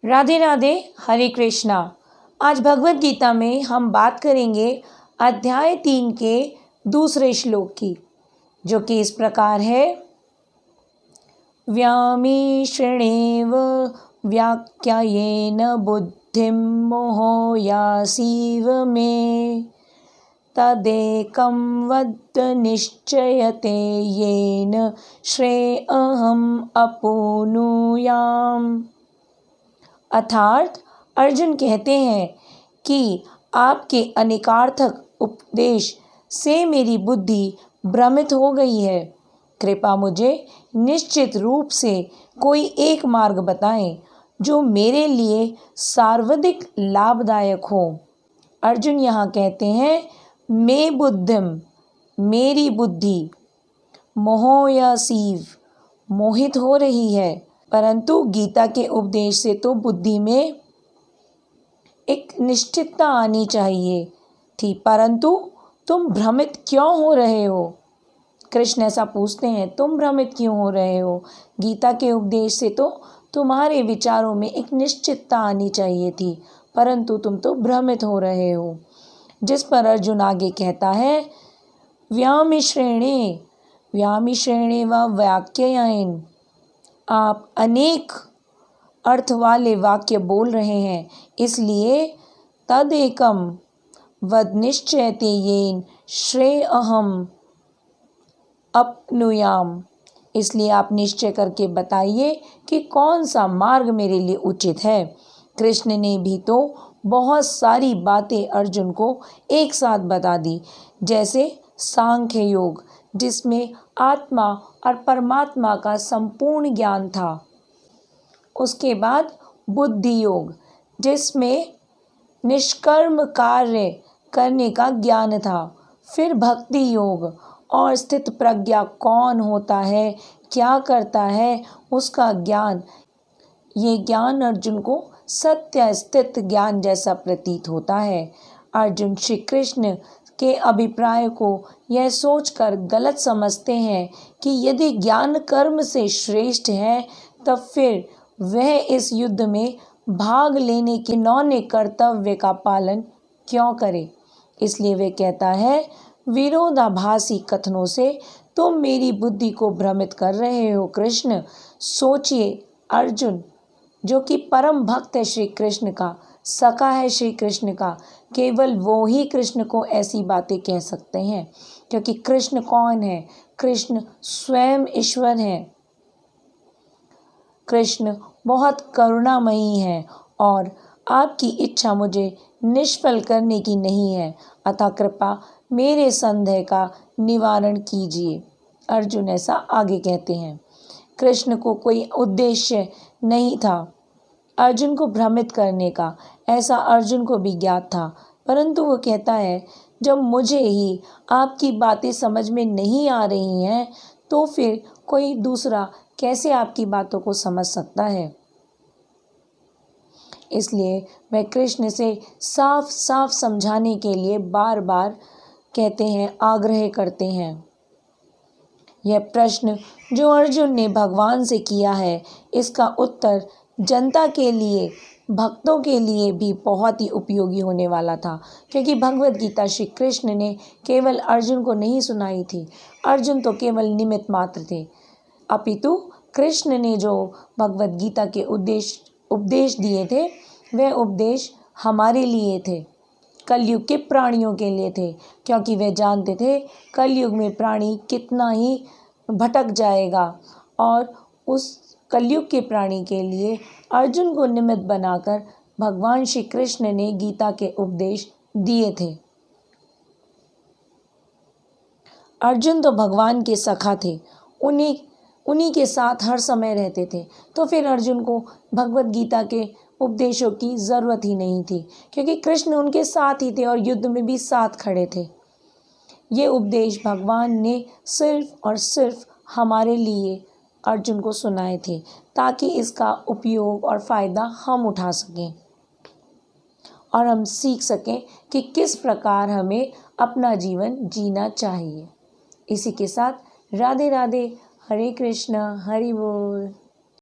राधे राधे, हरे कृष्णा। आज भगवत गीता में हम बात करेंगे अध्याय 3 के दूसरे श्लोक की, जो कि इस प्रकार है। व्यामिश्रणेव व्याख्यायेन बुद्धिं मोहयासीव मे तदेकं वद निश्चयते येन श्रेयहम् अपूनुयाम्। अर्थात अर्जुन कहते हैं कि आपके अनेकार्थक उपदेश से मेरी बुद्धि भ्रमित हो गई है। कृपा मुझे निश्चित रूप से कोई एक मार्ग बताएं जो मेरे लिए सर्वाधिक लाभदायक हो। अर्जुन यहाँ कहते हैं, मैं बुद्धिम, मेरी बुद्धि, मोहयासीव, मोहित हो रही है। परंतु गीता के उपदेश से तो बुद्धि में एक निश्चितता आनी चाहिए थी, परंतु तुम भ्रमित क्यों हो रहे हो? कृष्ण ऐसा पूछते हैं, तुम भ्रमित क्यों हो रहे हो? गीता के उपदेश से तो तुम्हारे विचारों में एक निश्चितता आनी चाहिए थी, परंतु तुम तो भ्रमित हो रहे हो। जिस पर अर्जुन आगे कहता है, व्यामिश्रेणे व वाक्यायन, आप अनेक अर्थ वाले वाक्य बोल रहे हैं, इसलिए तदेकम वद निश्चयते येन श्रेयहम् अपनुयाम, इसलिए आप निश्चय करके बताइए कि कौन सा मार्ग मेरे लिए उचित है। कृष्ण ने भी तो बहुत सारी बातें अर्जुन को एक साथ बता दी, जैसे सांख्य योग, जिसमें आत्मा और परमात्मा का संपूर्ण ज्ञान था। उसके बाद बुद्धि योग, जिसमें निष्कर्म कार्य करने का ज्ञान था। फिर भक्ति योग और स्थित प्रज्ञा कौन होता है, क्या करता है, उसका ज्ञान। ये ज्ञान अर्जुन को सत्य स्थित ज्ञान जैसा प्रतीत होता है। अर्जुन श्री कृष्ण के अभिप्राय को यह सोचकर गलत समझते हैं कि यदि ज्ञान कर्म से श्रेष्ठ है, तब फिर वह इस युद्ध में भाग लेने के नौने कर्तव्य का पालन क्यों करे। इसलिए वे कहता है, विरोधाभासी कथनों से तुम मेरी बुद्धि को भ्रमित कर रहे हो। कृष्ण सोचिए, अर्जुन जो कि परम भक्त है श्री कृष्ण का, सखा है श्री कृष्ण का, केवल वो ही कृष्ण को ऐसी बातें कह सकते हैं, क्योंकि कृष्ण कौन है? कृष्ण स्वयं ईश्वर है। कृष्ण बहुत करुणामयी है और आपकी इच्छा मुझे निष्फल करने की नहीं है, अतः कृपा मेरे संदेह का निवारण कीजिए। अर्जुन ऐसा आगे कहते हैं। कृष्ण को कोई उद्देश्य नहीं था अर्जुन को भ्रमित करने का, ऐसा अर्जुन को भी ज्ञात था, परंतु वो कहता है, जब मुझे ही आपकी बातें समझ में नहीं आ रही हैं, तो फिर कोई दूसरा कैसे आपकी बातों को समझ सकता है। इसलिए वे कृष्ण से साफ साफ समझाने के लिए बार बार कहते हैं, आग्रह करते हैं। यह प्रश्न जो अर्जुन ने भगवान से किया है, इसका उत्तर जनता के लिए, भक्तों के लिए भी बहुत ही उपयोगी होने वाला था, क्योंकि भगवत गीता श्री कृष्ण ने केवल अर्जुन को नहीं सुनाई थी। अर्जुन तो केवल निमित्त मात्र थे, अपितु कृष्ण ने जो भगवत गीता के उपदेश दिए थे, वह उपदेश हमारे लिए थे, कलयुग के प्राणियों के लिए थे, क्योंकि वे जानते थे कलयुग में प्राणी कितना ही भटक जाएगा, और उस कलयुग के प्राणी के लिए अर्जुन को निमित्त बनाकर भगवान श्री कृष्ण ने गीता के उपदेश दिए थे। अर्जुन तो भगवान के सखा थे, उन्हीं के साथ हर समय रहते थे, तो फिर अर्जुन को भगवत गीता के उपदेशों की ज़रूरत ही नहीं थी, क्योंकि कृष्ण उनके साथ ही थे और युद्ध में भी साथ खड़े थे। ये उपदेश भगवान ने सिर्फ और सिर्फ हमारे लिए अर्जुन को सुनाए थे, ताकि इसका उपयोग और फ़ायदा हम उठा सकें और हम सीख सकें कि किस प्रकार हमें अपना जीवन जीना चाहिए। इसी के साथ राधे राधे, हरे कृष्णा, हरि बोल।